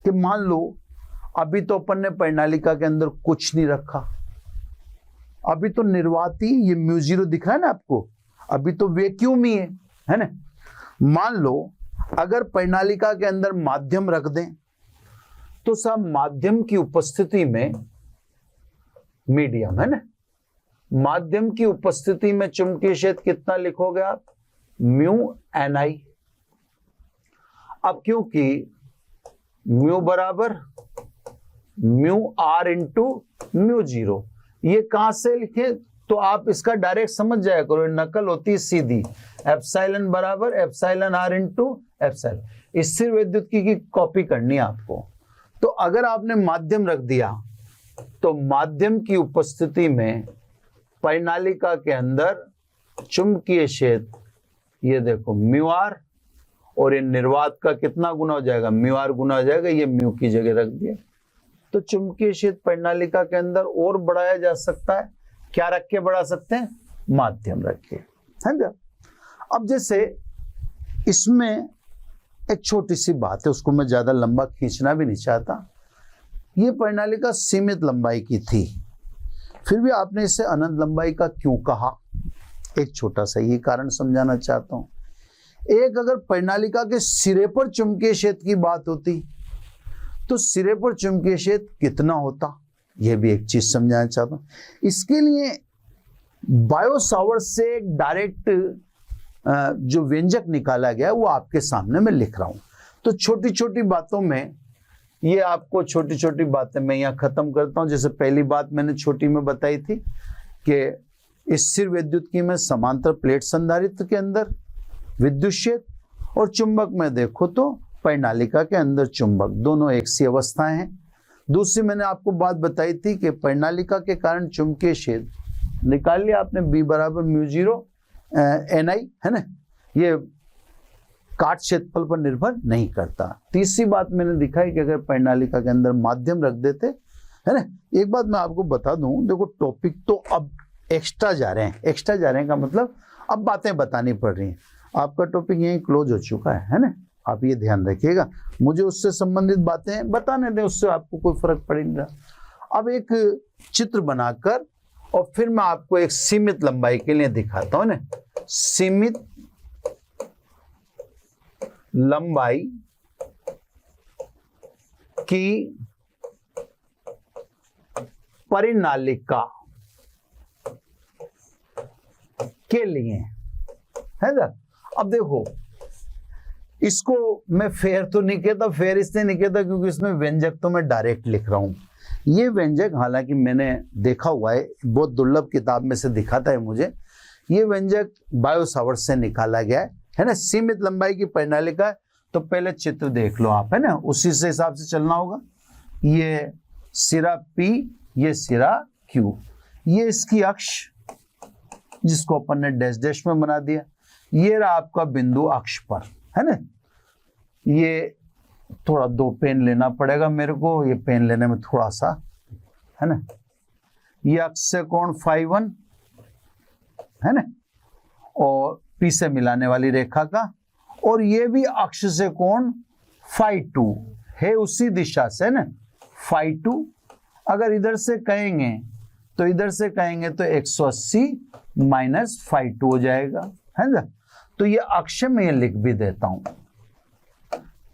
कि मान लो अभी तो अपन ने परिनालिका के अंदर कुछ नहीं रखा, अभी तो निर्वाती ये μ0 दिख रहा है ना आपको, अभी तो वैक्यूम ही है ना। मान लो अगर परिनालिका के अंदर माध्यम रख दें तो सब माध्यम की उपस्थिति में मीडियम है ना, माध्यम की उपस्थिति में चुंबकीय क्षेत्र कितना लिखोगे आप, μni। अब क्योंकि म्यू बराबर μr इंटू μ0, ये कहां से लिखे तो आप इसका डायरेक्ट समझ जाया करो, नकल होती है सीधी, एप्सिलॉन बराबर एप्सिलॉन r इंटू एप्सिलॉन। स्थिर विद्युत की कॉपी करनी है आपको। तो अगर आपने माध्यम रख दिया तो माध्यम की उपस्थिति में परिनालिका के अंदर चुंबकीय क्षेत्र ये देखो μr, और ये निर्वात का कितना गुना हो जाएगा, μr गुना हो जाएगा, ये म्यू की जगह रख दिया। तो चुंबकीय क्षेत्र परिनालिका के अंदर और बढ़ाया जा सकता है, क्या रख के बढ़ा सकते हैं, माध्यम रख के, है ना। अब जैसे इसमें एक छोटी सी बात है, उसको मैं ज्यादा लंबा खींचना भी नहीं चाहता। ये परिनालिका सीमित लंबाई की थी, फिर भी आपने इसे अनंत लंबाई का क्यों कहा, एक छोटा सा ये कारण समझाना चाहता हूं। एक अगर परिनालिका के सिरे पर चुंबकीय क्षेत्र की बात होती तो सिरे पर चुंबकीय क्षेत्र कितना होता, यह भी एक चीज समझाना चाहता हूं। इसके लिए बायो-सावर्त से डायरेक्ट जो व्यंजक निकाला गया वो आपके सामने मैं लिख रहा हूं। तो छोटी छोटी बातों में ये आपको छोटी छोटी बातें मैं यहाँ खत्म करता हूं। जैसे पहली बात मैंने छोटी में बताई थी कि स्थिर विद्युतकी में समांतर प्लेट संधारित्र के अंदर विद्युत क्षेत्र, और चुंबक में देखो तो परिनालिका के अंदर चुंबक, दोनों एक सी अवस्थाएं हैं। दूसरी मैंने आपको बात बताई थी कि परिनालिका के कारण चुंबकीय क्षेत्र निकाल लिया आपने, B बराबर μ0 ni, है ना, ये काट क्षेत्रफल पर निर्भर नहीं करता। तीसरी बात मैंने दिखाई कि अगर परिनालिका के अंदर माध्यम रख देते, है ना। एक बात मैं आपको बता दूं, देखो टॉपिक तो अब एक्स्ट्रा जा रहे हैं, एक्स्ट्रा जा रहे हैं का मतलब अब बातें बतानी पड़ रही हैं। आपका टॉपिक यहीं क्लोज हो चुका है ना, आप ये ध्यान रखिएगा, मुझे उससे संबंधित बातें बताने दें, उससे आपको कोई फर्क पड़ नहीं रहा। अब एक चित्र बनाकर और फिर मैं आपको एक सीमित लंबाई के लिए दिखाता हूं ना, सीमित लंबाई की परिनालिका के लिए, है ना। अब देखो इसको मैं फेयर तो नहीं कहता, फेयर इसलिए नहीं कहता क्योंकि इसमें व्यंजक तो मैं डायरेक्ट लिख रहा हूं। ये व्यंजक हालांकि मैंने देखा हुआ है, बहुत दुर्लभ किताब में से दिखाता है मुझे, ये व्यंजक बायो-सावर्त से निकाला गया है ना। सीमित लंबाई की परिनालिका, तो पहले चित्र देख लो आप, है ना, उसी से हिसाब से चलना होगा। ये सिरा P, ये सिरा Q, ये इसकी अक्ष जिसको अपन ने डैश डैश में बना दिया, ये रहा आपका बिंदु अक्ष पर, है ना। ये थोड़ा दो पेन लेना पड़ेगा मेरे को, ये पेन लेने में थोड़ा सा, है ना। ये अक्ष से कोण φ1 है ना, और P से मिलाने वाली रेखा का, और ये भी अक्ष से कोण φ2 है, उसी दिशा से ना φ2। अगर इधर से कहेंगे तो इधर से कहेंगे तो 180 माइनस φ2 हो जाएगा, है ना। तो ये अक्ष में ये लिख भी देता हूं।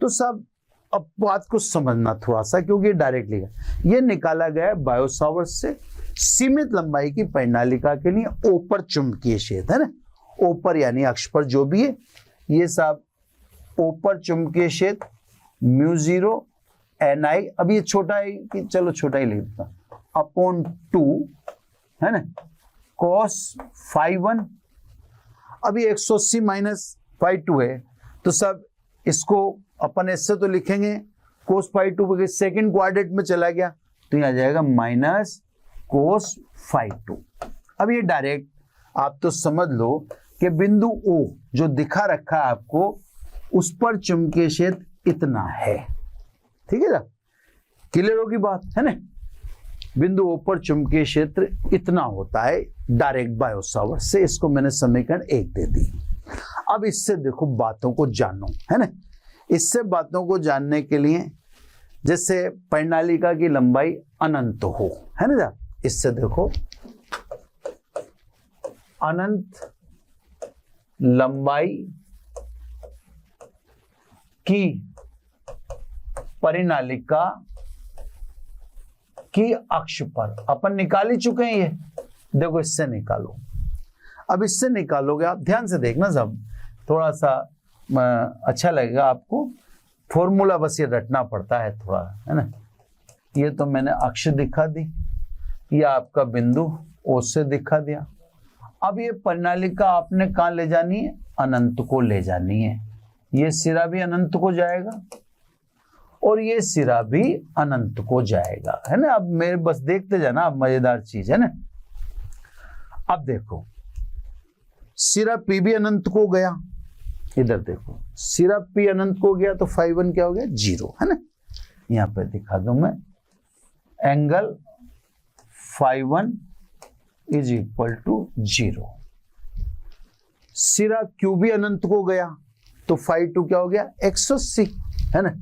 तो सब अब बात को समझना थोड़ा सा, क्योंकि डायरेक्ट लिखा, ये निकाला गया है बायो-सावर्त से सीमित लंबाई की परिनालिका के लिए ऊपर चुंबकीय क्षेत्र, है ना, ऊपर यानी अक्ष पर जो भी है, ये सब ऊपर चुंबकीय क्षेत्र μ0 ni। अब ये छोटा है कि चलो छोटा ही लिख देता, अपॉन 2, है ना, cos φ1। अब ये 180 माइनस φ2 है, तो सब इसको अपन इससे तो लिखेंगे cos φ2 सेकेंड क्वाड्रेंट में चला गया तो यह आ जाएगा माइनस cos φ2। अब ये डायरेक्ट आप तो समझ लो कि बिंदु O जो दिखा रखा है आपको, उस पर चुंबकीय क्षेत्र इतना है, ठीक है ना, क्लियर होगी बात, है ना। बिंदु O पर चुंबकीय क्षेत्र इतना होता है डायरेक्ट बायो-सावर्त से, इसको मैंने समीकरण 1 दे दी। अब इससे देखो बातों को जानो, है ना। इससे बातों को जानने के लिए जैसे परिनालिका की लंबाई अनंत हो, है ना। इससे देखो अनंत लंबाई की परिनालिका की अक्ष पर, अपन निकाल ही चुके हैं ये, देखो इससे निकालो। अब इससे निकालोगे, आप ध्यान से देखना, सब थोड़ा सा अच्छा लगेगा आपको। फॉर्मूला बस ये रटना पड़ता है थोड़ा, है ना। ये तो मैंने अक्ष दिखा दी, ये आपका बिंदु ओ से दिखा दिया। अब ये परिनालिका आपने कहाँ ले जानी है, अनंत को ले जानी है। ये सिरा भी अनंत को जाएगा और ये सिरा भी अनंत को जाएगा, है ना। अब मेरे बस देखते जाना, अब मजेदार चीज है ना। अब देखो सिरा पी भी अनंत को गया, इधर देखो सिरा पी अनंत को गया तो फाई 1 क्या हो गया, 0, है ना। यहां पे दिखा दूं मैं, angle phi 1 is equal to 0। सिरा क्यू भी अनंत को गया तो फाई 2 क्या हो गया, 180, है ना।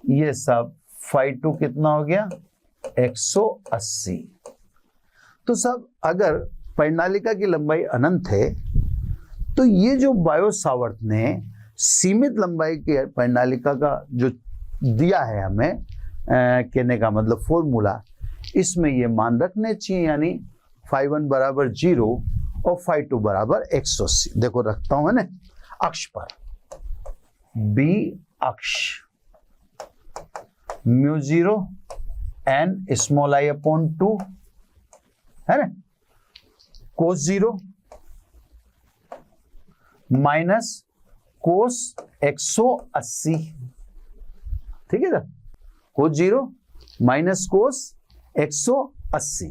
ये सब फाई 2 कितना हो गया, 180। तो सब अगर परिनालिका की लंबाई अनंत है तो ये जो बायो सावर्त ने सीमित लंबाई की परिनालिका का जो दिया है हमें, कहने का मतलब फॉर्मूला, इसमें ये मान रखने चाहिए, यानी फाई 1 बराबर 0 और फाई 2 बराबर 180। देखो रखता हूं, है ना, अक्ष पर बी अक्ष mu 0 n small i upon 2, है ना, कोस 0 माइनस कोस 180, ठीक है ना, कोस 0 माइनस कोस 180,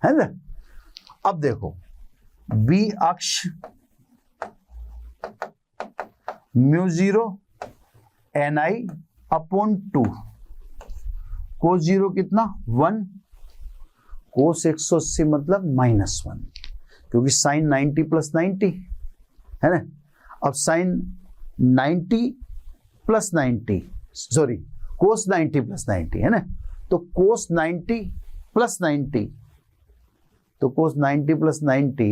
है ना। अब देखो बी अक्ष म्यू 0 एन आई अपॉन 2, कोस 0 कितना 1, कोस 180 मतलब -1, क्योंकि साइन 90 प्लस 90, है ना। अब साइन 90 प्लस 90, सॉरी कोस 90 प्लस 90, है ना। तो कोस 90 प्लस 90, तो कोस 90 प्लस 90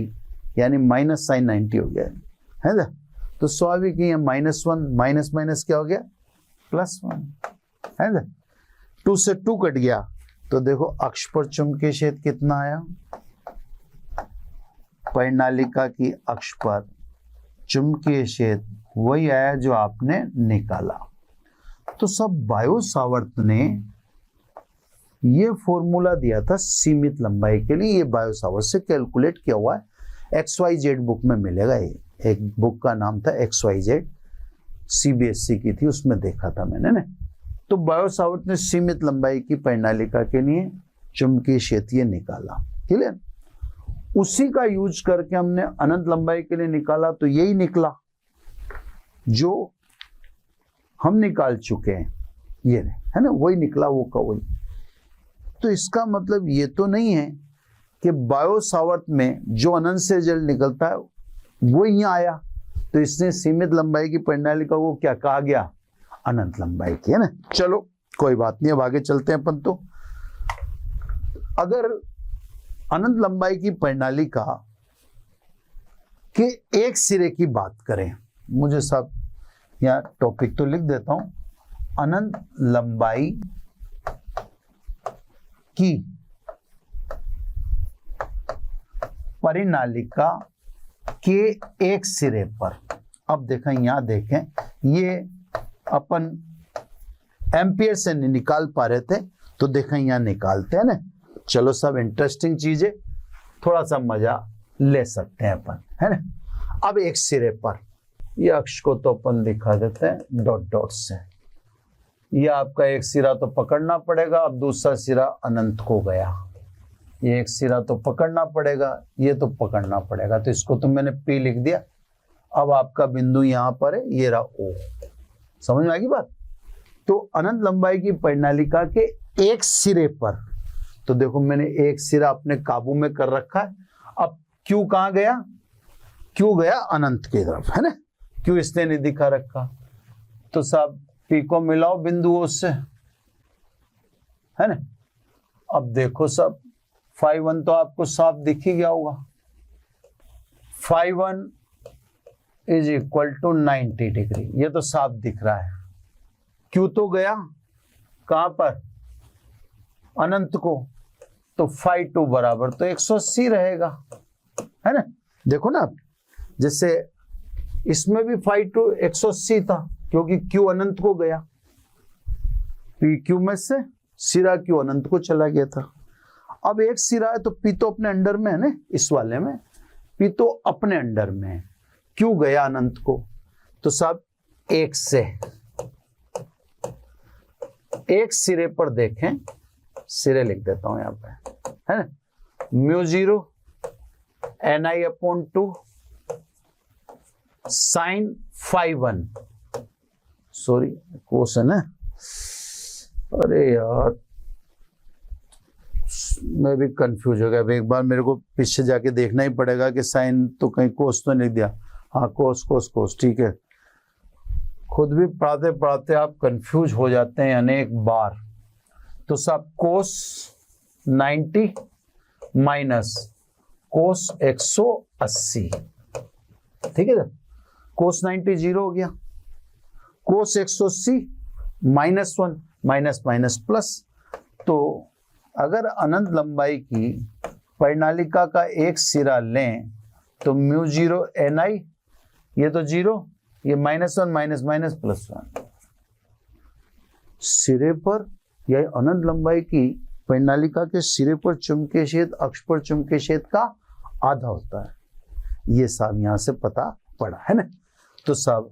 यानी माइनस साइन 90 हो गया, है ना। तो स्वाभाविक ही है, -1 माइनस माइनस क्या हो गया, +1, है ना। 2 से 2 कट गया तो देखो अक्ष पर चुंबकीय क्षेत्र कितना आया, परिनालिका की अक्ष पर चुंबकीय क्षेत्र वही आया जो आपने निकाला। तो सब बायो सावर्त ने ये फॉर्मूला दिया था सीमित लंबाई के लिए, ये बायो सावर्त से कैलकुलेट किया हुआ है, XYZ बुक में मिलेगा। ये एक बुक का नाम था XYZ, CBSE की थी, उसमें देखा था मैंने ना। तो बायो सावर्त ने सीमित लंबाई की परिनालिका के लिए चुंबकीय क्षेत्र निकाला, क्लियर। उसी का यूज करके हमने अनंत लंबाई के लिए निकाला, तो यही निकला जो हम निकाल चुके हैं, ये है ना, वही निकला वो का वही। तो इसका मतलब ये तो नहीं है कि बायो सावर्त में जो अनंत से जल निकलता है वो यहाँ आया, तो इसने सीमित लंबाई की परिनालिका को क्या कहा गया, अनंत लंबाई की, है ना। चलो कोई बात नहीं, अब आगे चलते हैं अपन। तो अगर अनंत लंबाई की परिनालिका के एक सिरे की बात करें, मुझे सब यहाँ टॉपिक तो लिख देता हूं, अनंत लंबाई की परिनालिका के एक सिरे पर, अब देखें, यहां देखें, ये अपन एम्पियर से नहीं निकाल पा रहे थे, तो देखें यहां निकालते हैं ना। चलो सब इंटरेस्टिंग चीजें, थोड़ा सा मजा ले सकते हैं अपन, है ना। अब एक सिरे पर, ये अक्ष को तो अपन दिखा देते हैं डॉट डॉट से, ये आपका एक सिरा तो पकड़ना पड़ेगा, अब दूसरा सिरा अनंत को गया, ये एक सिरा तो पकड़ना पड़ेगा, ये तो पकड़ना पड़ेगा, तो इसको तो मैंने P लिख दिया। अब आपका बिंदु यहां पर है, ये रहा O, समझ में आ गई बात। तो अनंत लंबाई की परिनालिका के एक सिरे पर, तो देखो मैंने एक सिरा अपने काबू में कर रखा है। अब Q कहां गया, Q गया अनंत की तरफ, है ना, Q इसने नहीं दिखा रखा। तो साहब P को मिलाओ बिंदुओं से, है ना। अब देखो सब फाई 1 तो आपको साफ दिख ही गया होगा, phi 1 is equal to 90 degree, ये तो साफ दिख रहा है। क्यों तो गया कहां पर, अनंत को, तो फाई 2 बराबर तो 180 रहेगा, है ना। देखो ना, जैसे इसमें भी फाई 2 180 था क्योंकि क्यू अनंत को गया, पी क्यू में से सिरा क्यू अनंत को चला गया था। अब एक सिरा है तो पी तो अपने अंडर में है ना, इस वाले में पी तो अपने अंडर में है, क्यू गया अनंत को, तो सब एक से एक सिरे पर देखें, सिरे लिख देता हूं यहां पे, है ना, mu 0 ni upon 2 sine phi 1, sorry question है, अरे यार मैं भी कंफ्यूज हो गया। अब एक बार मेरे को पीछे जाके देखना ही पड़ेगा कि साइन तो कहीं कोस तो नहीं दिया, हाँ कोस कोस कोस, ठीक है। खुद भी पढ़ाते पढ़ाते आप कंफ्यूज हो जाते हैं अनेक बार। तो सब कोस 90 माइनस कोस 180, ठीक है, कोस 90 जीरो हो गया, कोस 180 -1 माइनस माइनस प्लस। तो अगर अनंत लंबाई की परिनालिका का एक सिरा लें तो म्यू 0 ni, ये तो 0, ये -1 माइनस माइनस +1, सिरे पर या अनंत लंबाई की परिनालिका के सिरे पर चुंबकीय क्षेत्र अक्ष पर चुंबकीय क्षेत्र का आधा होता है, ये सब यहां से पता पड़ा, है ना। तो सब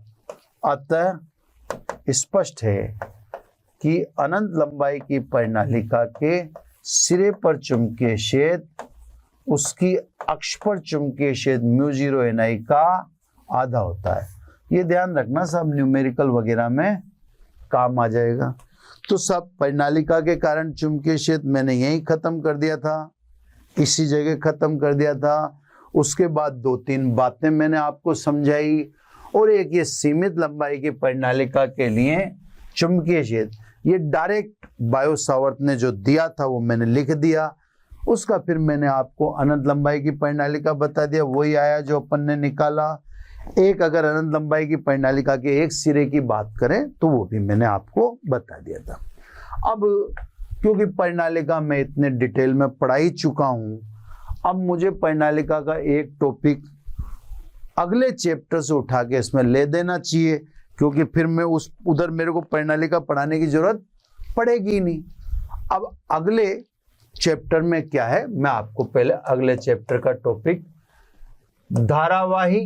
अतः स्पष्ट है कि अनंत लंबाई की परिनालिका के सिरे पर चुंबकीय क्षेत्र उसकी अक्ष पर चुंबकीय क्षेत्र म्यू 0 ni का आधा होता है। ये ध्यान रखना, सब न्यूमेरिकल वगैरह में काम आ जाएगा। तो सब परिनालिका के कारण चुंबकीय क्षेत्र मैंने यही खत्म कर दिया था, इसी जगह खत्म कर दिया था। उसके बाद 2-3 बातें मैंने आपको समझाई, और एक ये सीमित लंबाई की परिनालिका के लिए चुंबकीय क्षेत्र, ये डायरेक्ट बायो सावर्त ने जो दिया था वो मैंने लिख दिया। उसका फिर मैंने आपको अनंत लंबाई की परिनालिका बता दिया, वही आया जो अपन ने निकाला। एक अगर अनंत लंबाई की परिनालिका के एक सिरे की बात करें तो वो भी मैंने आपको बता दिया था। अब क्योंकि परिनालिका मैं इतने डिटेल में पढ़ा ही चुका हूं, अब मुझे परिनालिका का एक टॉपिक अगले चैप्टर से उठा के इसमें ले देना चाहिए, क्योंकि फिर मैं उधर मेरे को परिनालिका पढ़ाने की जरूरत पड़ेगी नहीं। अब अगले चैप्टर में क्या है, मैं आपको पहले अगले चैप्टर का टॉपिक धारावाही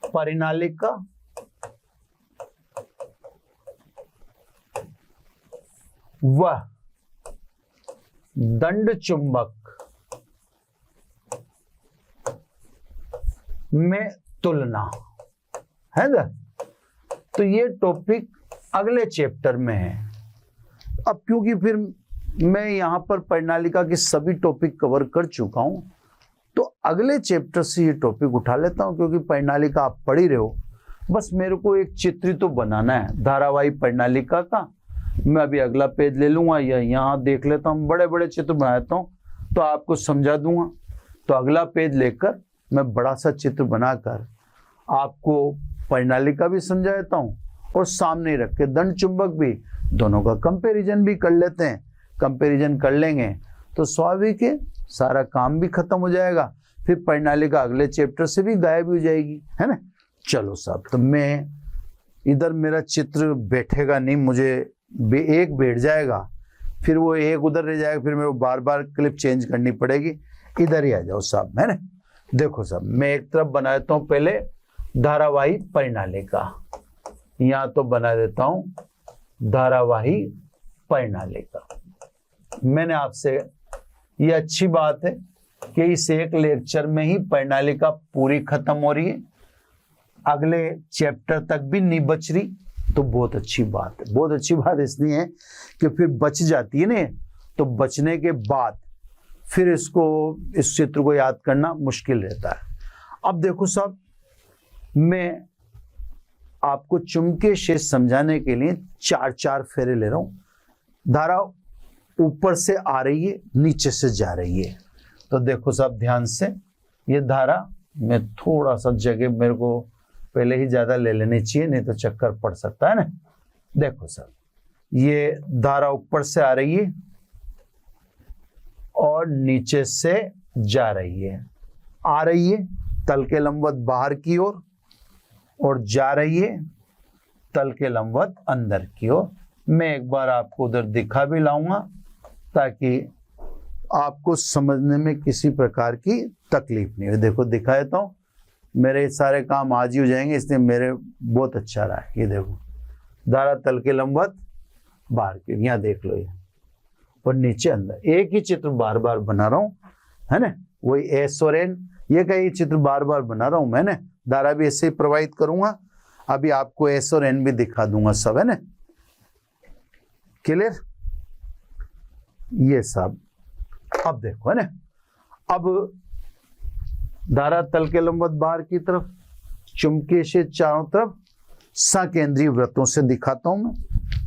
परिनालिका व दंड चुंबक में तुलना, है ना। तो ये टॉपिक अगले चैप्टर में है। अब क्योंकि फिर मैं यहां पर परिनालिका के सभी टॉपिक कवर कर चुका हूं, तो अगले चैप्टर से ये टॉपिक उठा लेता हूं, क्योंकि परिनालिका आप पढ़ ही रहे हो। बस मेरे को एक चित्र तो बनाना है धारावाही परिनालिका का। मैं अभी अगला पेज ले लूंगा या यहाँ देख लेता हूँ, बड़े बड़े चित्र बनाता हूँ तो आपको समझा दूंगा। तो अगला पेज लेकर मैं बड़ा सा चित्र बनाकर आपको परिनालिका भी समझा देता हूँ, और सामने रख के दंड चुंबक भी, दोनों का कंपैरिजन भी कर लेते हैं। कंपैरिजन कर लेंगे तो स्वाभाविक है सारा काम भी खत्म हो जाएगा, फिर परिनालिका अगले चैप्टर से भी गायब हो जाएगी, है ना। चलो साहब, तो मैं इधर मेरा चित्र बैठेगा नहीं, मुझे एक बैठ जाएगा, फिर वो एक उधर रह जाएगा, फिर मेरे को बार बार क्लिप चेंज करनी पड़ेगी। इधर ही आ जाओ साहब, है ना। देखो साहब, मैं एक तरफ बना देता हूँ पहले धारावाही परिनालिका, यहाँ तो बना देता हूँ धारावाही परिनालिका। मैंने आपसे, ये अच्छी बात है कि इस एक लेक्चर में ही परिनालिका पूरी खत्म हो रही है, अगले चैप्टर तक भी नहीं बच रही, तो बहुत अच्छी बात है। बहुत अच्छी बात इसलिए है कि फिर बच जाती है ना, तो बचने के बाद फिर इस चित्र को याद करना मुश्किल रहता है। अब देखो साहब, मैं आपको चुंबकीय क्षेत्र समझाने के लिए 4 फेरे ले रहा हूं। धारा ऊपर से आ रही है, नीचे से जा रही है। तो देखो सब ध्यान से, ये धारा में थोड़ा सा जगह मेरे को पहले ही ज्यादा ले लेनी चाहिए, नहीं तो चक्कर पड़ सकता है ना। देखो सर, ये धारा ऊपर से आ रही है और नीचे से जा रही है। आ रही है तल के लंबवत बाहर की ओर और जा रही है तल के लंबवत अंदर की ओर। मैं एक बार आपको उधर दिखा भी लाऊंगा ताकि आपको समझने में किसी प्रकार की तकलीफ नहीं हो। देखो दिखा देता हूं, मेरे सारे काम आज ही हो जाएंगे, इसलिए मेरे बहुत अच्छा रहा है। ये देखो धारा तल के लंबवत बाहर की, यहाँ देख लो, ये और नीचे अंदर। एक ही चित्र बार बार बना रहा हूँ, है ना, वही एस और एन, ये कई चित्र बार बार बना रहा हूं मैंने। धारा भी ऐसे ही प्रवाहित करूंगा, अभी आपको एस और एन भी दिखा दूंगा सब, है ना, क्लियर ये सब। अब देखो, है ना, अब धारा तल के लंबवत बाहर की तरफ, चुंबकीय क्षेत्र चारों तरफ सकेंद्रीय वृत्तों से दिखाता हूं मैं।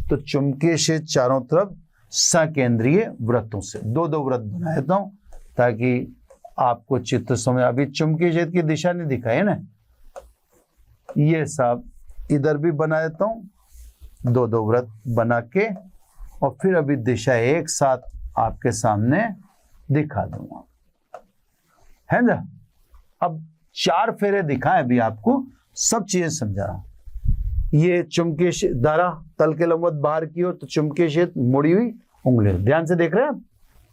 तो चुंबकीय क्षेत्र चारों तरफ सकेंद्रीय वृत्तों से 2-2 वृत्त बना देता हूं ताकि आपको चित्र समझ। अभी चुंबकीय क्षेत्र की दिशा नहीं दिखाई है ना, ये सब इधर भी बना देता हूं 2-2 वृत्त बना के, और फिर अभी दिशा एक साथ आपके सामने दिखा दूंगा, है ना। अब 4 फेरे दिखाए, अभी आपको सब चीजें समझा रहा हूं। ये चुंबकीय धारा तल के लंबवत बाहर की ओर, तो चुंबकीय क्षेत्र मुड़ी हुई उंगलियों, ध्यान से देख रहे हैं आप,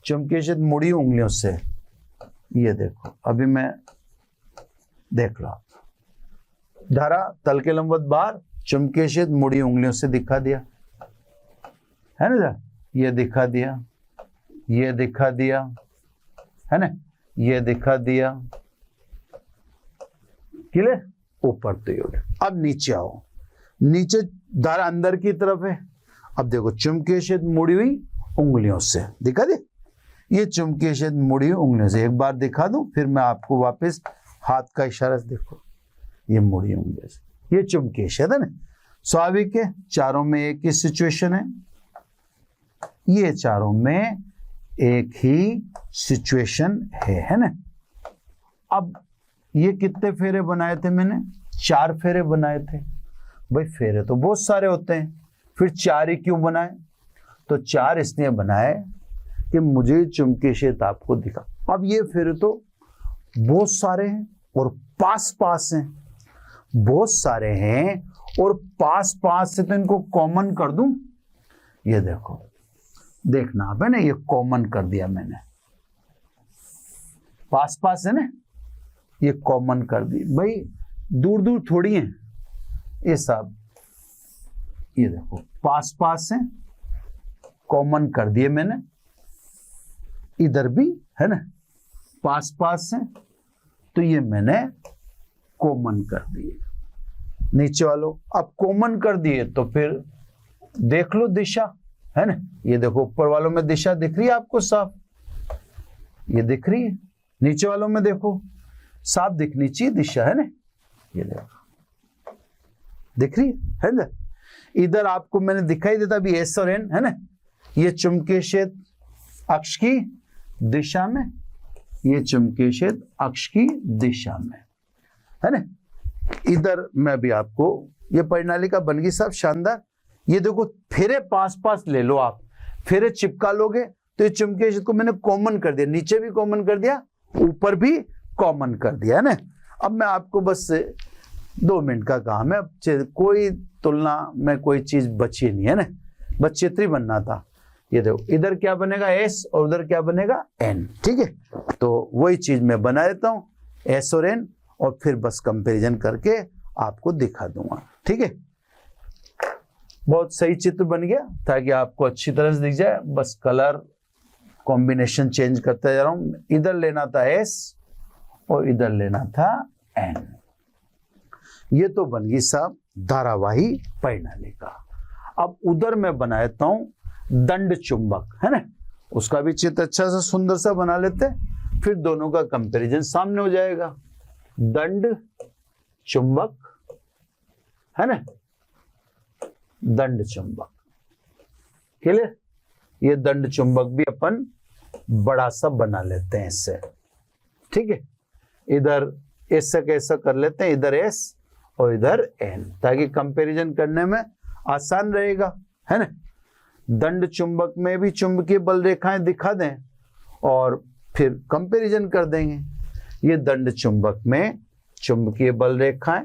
चुंबकीय क्षेत्र मुड़ी हुई उंगलियों से। ये देखो अभी मैं देख लो, धारा तल के लंबवत बाहर, चुंबकीय क्षेत्र मुड़ी उंगलियों से दिखा दिया, है ना, ये दिखा दिया, ये दिखा दिया, है ना, ये दिखा दिया, क्लियर। ऊपर तो ये। अब नीचे आओ, नीचे धारा अंदर की तरफ है। अब देखो चुंबकीय क्षेत्र मुड़ी हुई उंगलियों से दिखा दे, ये चुंबकीय क्षेत्र मुड़ी हुई उंगलियों से एक बार दिखा दूं, फिर मैं आपको वापस हाथ का इशारा से देखो, ये मुड़ी उंगलियों से, ये चुंबकीय क्षेत्र है ना। स्वाभाविक है, चारों में एक ही सिचुएशन है, ये चारों में एक ही सिचुएशन है ना। अब ये कितने फेरे बनाए थे मैंने? 4 फेरे बनाए थे। भाई फेरे तो बहुत सारे होते हैं, फिर 4 ही क्यों बनाए? तो 4 इसलिए बनाए कि मुझे चुंबकीय क्षेत्र आपको दिखा। अब ये फेरे तो बहुत सारे हैं और पास पास हैं, बहुत सारे हैं और पास पास से, तो इनको कॉमन कर दूं। ये देखो, देखना आप, है ना, ये कॉमन कर दिया मैंने, पास पास है ना, ये कॉमन कर दी। भाई दूर दूर थोड़ी है ये सब, ये देखो पास पास है, कॉमन कर दिए मैंने। इधर भी है ना पास पास है, तो ये मैंने कॉमन कर दिए नीचे वालों। अब कॉमन कर दिए तो फिर देख लो दिशा, है ना, ये देखो ऊपर वालों में दिशा दिख रही है आपको साफ, ये दिख रही है। नीचे वालों में देखो साफ दिखनी चाहिए दिशा, है ना, ये देखो दिख रही है ना। इधर आपको मैंने दिखाई देता अभी एस और एन, है ना, ये चुंबकीय क्षेत्र अक्ष की दिशा में, ये चुंबकीय क्षेत्र अक्ष की दिशा में, है ना। इधर मैं भी आपको, ये परिणालिका बन गई साहब शानदार। ये देखो फेरे पास पास ले लो आप, फेरे चिपका लोगे तो ये चुंबकीय क्षेत्र को मैंने कॉमन कर दिया, नीचे भी कॉमन कर दिया, ऊपर भी कॉमन कर दिया, है ना। अब मैं आपको बस 2 मिनट का काम है, अब कोई तुलना में कोई चीज बची नहीं है ना, बस चित्र ही बनना था। ये देखो इधर क्या बनेगा एस और उधर क्या बनेगा एन, ठीक है। तो वही चीज मैं बना देता हूं एस और एन, और फिर बस कंपैरिजन करके आपको दिखा दूंगा, ठीक है। बहुत सही चित्र बन गया ताकि आपको अच्छी तरह से दिख जाए। बस कलर कॉम्बिनेशन चेंज करते जा रहा हूं। इधर लेना था एस और इधर लेना था एन। ये तो बन गई साहब धारावाही परिणालिका। अब उधर मैं बनाता हूं दंड चुंबक, है ना, उसका भी चित्र अच्छा सा सुंदर सा बना लेते हैं, फिर दोनों का कंपैरिजन सामने हो जाएगा। दंड चुंबक है ना, दंड चुंबक। क्लियर? ये दंड चुंबक भी अपन बड़ा सा बना लेते हैं इससे, ठीक है। इधर ऐसा कैसा कर लेते हैं, इधर एस और इधर एन, ताकि कंपैरिजन करने में आसान रहेगा, है ना। दंड चुंबक में भी चुंबकीय बल रेखाएं दिखा दें और फिर कंपैरिजन कर देंगे। ये दंड चुंबक में चुंबकीय बल रेखाएं,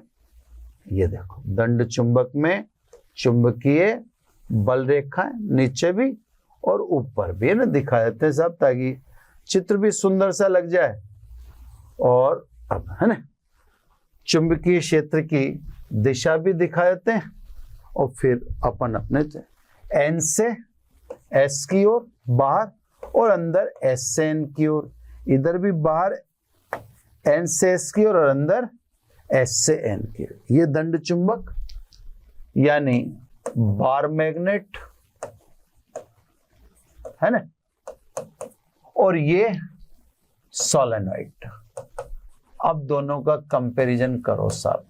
ये देखो दंड चुंबक में चुंबकीय बल रेखाएं नीचे भी और ऊपर भी, है ना, दिखा देते हैं सब, ताकि चित्र भी सुंदर सा लग जाए। और अब, है ना, चुंबकीय क्षेत्र की दिशा भी दिखा देते हैं और फिर अपन अपने एन से एस की ओर बाहर और अंदर एस से एन की ओर, इधर भी बाहर एन से एस की ओर और अंदर एस से एन की ओर। ये दंड चुंबक यानी बार मैग्नेट, है ना, और ये सोलेनोइड। अब दोनों का कंपैरिजन करो साहब,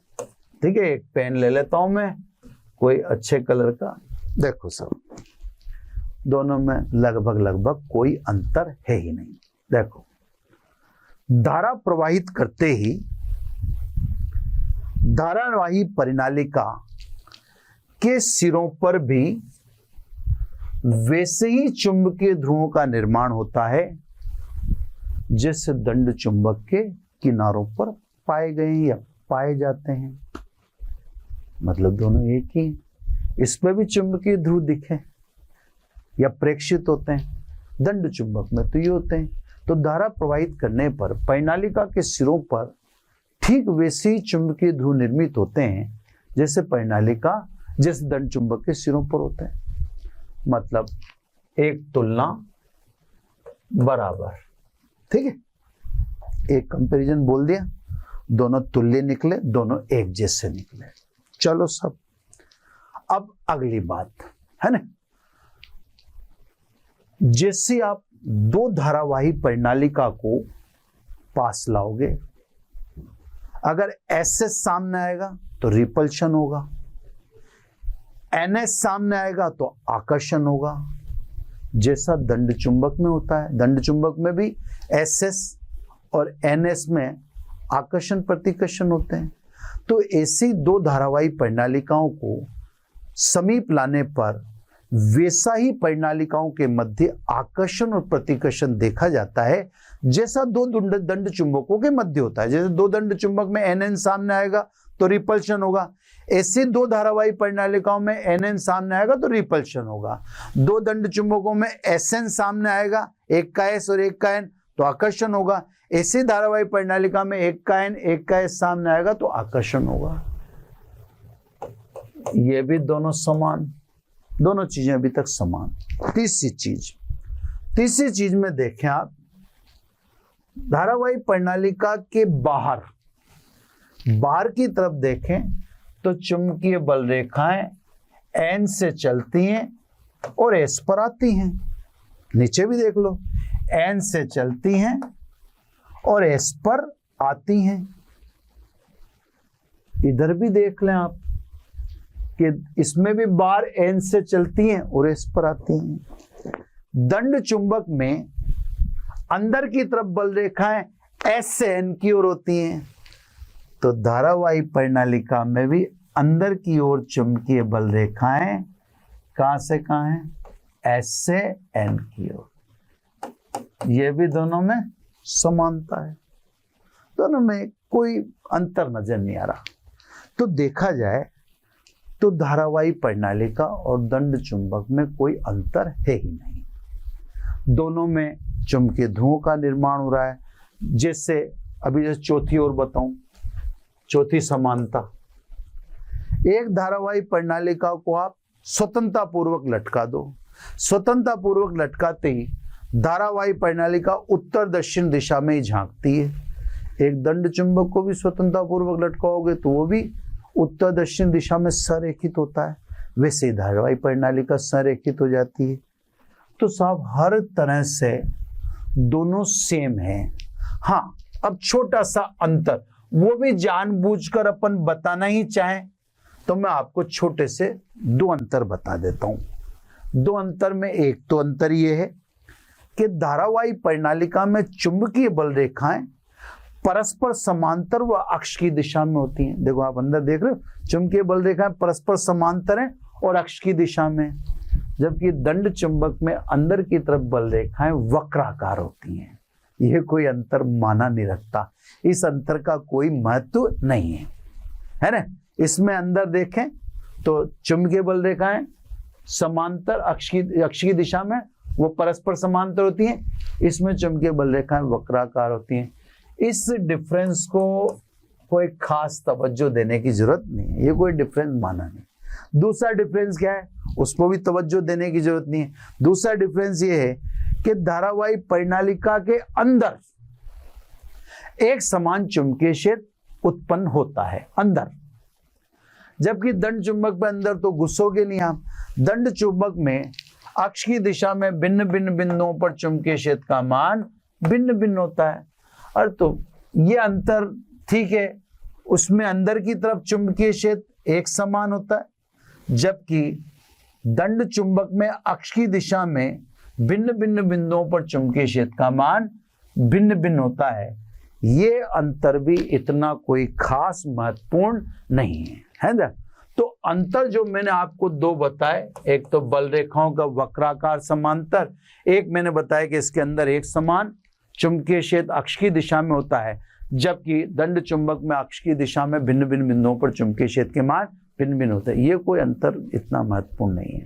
ठीक है। एक पेन ले लेता हूं मैं कोई अच्छे कलर का, देखो साहब दोनों में लगभग कोई अंतर है ही नहीं। देखो, धारा प्रवाहित करते ही धारावाही परिनालिका के सिरों पर भी वैसे ही चुंबकीय ध्रुवों का निर्माण होता है जैसे दंड चुंबक के किनारों पर पाए गए या पाए जाते हैं। मतलब दोनों एक ही, इस पर भी चुंबकीय ध्रुव दिखे या प्रेक्षित होते हैं, दंड चुंबक में तो ये होते हैं। तो धारा प्रवाहित करने पर परिनालिका के सिरों पर ठीक वैसे ही चुंबकीय ध्रुव निर्मित होते हैं जैसे परिनालिका, जैसे दंड चुंबक के सिरों पर होते हैं। मतलब एक तुलना बराबर, ठीक है। एक कंपैरिजन बोल दिया, दोनों तुल्य निकले, दोनों एक जैसे निकले। चलो सब, अब अगली बात, है ना, जैसे आप दो धारावाही परिनालिका को पास लाओगे, अगर एसएस सामने आएगा तो रिपल्शन होगा, एनएस सामने आएगा तो आकर्षण होगा, जैसा दंड चुंबक में होता है। दंड चुंबक में भी एसएस और एनएस में आकर्षण प्रतिकर्षण होते हैं। तो ऐसी दो धारावाही परिनालिकाओं को समीप लाने पर वैसा ही परिनालिकाओं के मध्य आकर्षण और प्रतिकर्षण देखा जाता है जैसा दो दंड चुंबकों के मध्य होता है। जैसे दो दंड चुंबक में एन सामने आएगा तो रिपल्शन होगा, ऐसे दो धारावाही परिनालिकाओं में एन सामने आएगा तो रिपल्शन होगा। दो दंड चुंबकों में एसएन सामने आएगा, एक का एस और एक का एन, तो आकर्षण होगा। ऐसी धारावाही परिनालिका में एक का एन एक का एस सामने आएगा तो आकर्षण होगा। ये भी दोनों समान, दोनों चीजें अभी तक समान। तीसरी चीज में देखें आप, धारावाही परिनालिका के बाहर की तरफ देखें तो चुंबकीय बल रेखाएं एन से चलती हैं और एस पर आती हैं। नीचे भी देख लो, एन से चलती हैं और एस पर आती हैं। इधर भी देख लें आप कि इसमें भी बार एन से चलती हैं और एस पर आती हैं। दंड चुंबक में अंदर की तरफ बल रेखाएं एस से एन की ओर होती हैं, तो धारावाही परिनालिका में भी अंदर की ओर चुंबकीय बल रेखाएं कहां से कहां हैं, एस से एन की ओर। ये भी दोनों में समानता है, दोनों में कोई अंतर नजर नहीं आ रहा। तो देखा जाए तो धारावाही परिनालिका और दंड चुंबक में कोई अंतर है ही नहीं, दोनों में चुंबकीय ध्रुवों का निर्माण हो रहा है। जैसे अभी जैसे चौथी ओर बताऊं, चौथी समानता, एक धारावाही परिनालिका को आप स्वतंत्रता पूर्वक लटका दो, स्वतंत्रता पूर्वक लटकाते ही धारावाही परिनालिका उत्तर दक्षिण दिशा में ही झांकती है। एक दंड चुंबक को भी स्वतंत्रता पूर्वक लटकाओगे तो वो भी उत्तर दक्षिण दिशा में संरेखित होता है, वैसे धारावाही परिनालिका संरेखित हो जाती है। तो साहब हर तरह से दोनों सेम है। हाँ, अब छोटा सा अंतर, वो भी जानबूझकर अपन बताना ही चाहें तो मैं आपको छोटे से दो अंतर बता देता हूं। दो अंतर में एक तो अंतर ये है कि धारावाही परिनालिका में चुंबकीय बल रेखाएं परस्पर समांतर व अक्ष की दिशा में होती हैं। देखो आप अंदर देख रहे हो, चुंबकीय बल रेखाएं परस्पर समांतर हैं और अक्ष की दिशा में, जबकि दंड चुंबक में अंदर की तरफ बल रेखाएं वक्राकार होती हैं। यह कोई अंतर माना नहीं रखता, इस अंतर का कोई महत्व नहीं है ना। इसमें अंदर देखें तो चुंबकीय बल रेखाएं समांतर अक्ष की दिशा में वो परस्पर समांतर होती हैं, इसमें चुंबकीय बल रेखाएं वक्राकार होती हैं। इस डिफरेंस को कोई खास तवज्जो देने की जरूरत नहीं है, ये कोई डिफरेंस माना नहीं। दूसरा डिफरेंस क्या है, उसको भी तवज्जो देने की जरूरत नहीं है। दूसरा डिफरेंस ये है कि धारावाही परिनालिका के अंदर एक समान चुंबकीय क्षेत्र उत्पन्न होता है अंदर, जबकि दंड चुंबक में अंदर तो घुसोगे नहीं आप। दंड चुंबक में अक्ष की दिशा में भिन्न भिन्न बिंदुओं पर चुंबकीय क्षेत्र का मान भिन्न भिन्न होता है। और तो ये अंतर ठीक है, उसमें अंदर की तरफ चुंबकीय क्षेत्र एक समान होता है, जबकि दंड चुंबक में अक्ष की दिशा में भिन्न भिन्न बिंदुओं पर चुंबकीय क्षेत्र का मान भिन्न भिन्न होता है। ये अंतर भी इतना कोई खास महत्वपूर्ण नहीं है ना। तो अंतर जो मैंने आपको दो बताए, एक तो बल रेखाओं का वक्राकार समांतर, एक मैंने बताया कि इसके अंदर एक समान चुंबकीय क्षेत्र अक्ष की दिशा में होता है, जबकि दंड चुंबक में अक्ष की दिशा में भिन्न भिन्न बिंदुओं पर चुंबकीय क्षेत्र के मान भिन्न भिन्न होते हैं। ये कोई अंतर इतना महत्वपूर्ण नहीं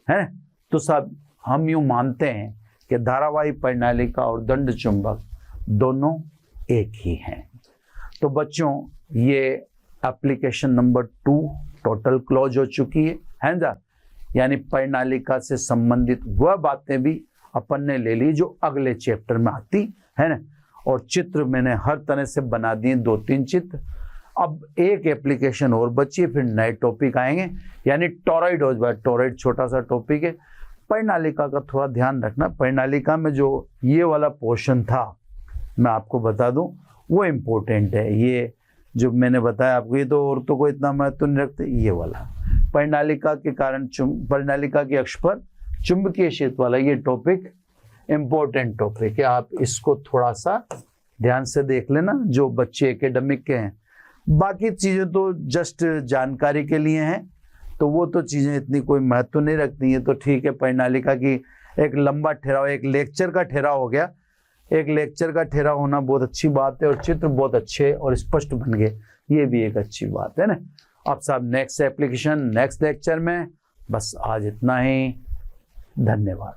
है। तो सब हम यूं मानते हैं कि धारावाही परिनालिका और दंड चुंबक दोनों एक ही हैं। तो बच्चों, ये एप्लीकेशन नंबर 2 टोटल क्लोज हो चुकी है ना। यानी परिनालिका से संबंधित वह बातें भी अपन ने ले ली जो अगले चैप्टर में आती है ना। और चित्र मैंने हर तरह से बना दिए, 2-3 चित्र। अब एक एप्लीकेशन और बची है, फिर नए टॉपिक आएंगे, यानी टोरॉइड हो जाए। टोरॉइड छोटा सा टॉपिक है। परिनालिका का थोड़ा ध्यान रखना, परिनालिका में जो ये वाला पोर्शन था मैं आपको बता दूं, वो इम्पोर्टेंट है। ये जो मैंने बताया आपको, ये तो और तो कोई इतना महत्व नहीं रखते। ये वाला परिनालिका के कारण परिनालिका के अक्ष पर चुंबकीय क्षेत्र वाला ये टॉपिक इम्पोर्टेंट टॉपिक है। आप इसको थोड़ा सा ध्यान से देख लेना, जो बच्चे एकेडमिक के हैं। बाकी चीज़ें तो जस्ट जानकारी के लिए हैं, तो वो तो चीज़ें इतनी कोई महत्व नहीं रखती हैं। तो ठीक है, परिनालिका की एक लंबा ठहराव, एक लेक्चर का ठहराव हो गया। एक लेक्चर का ठहराव होना बहुत अच्छी बात है, और चित्र बहुत अच्छे और स्पष्ट बन गए, ये भी एक अच्छी बात है ना। अब साहब नेक्स्ट एप्लीकेशन नेक्स्ट लेक्चर में। बस आज इतना ही, धन्यवाद।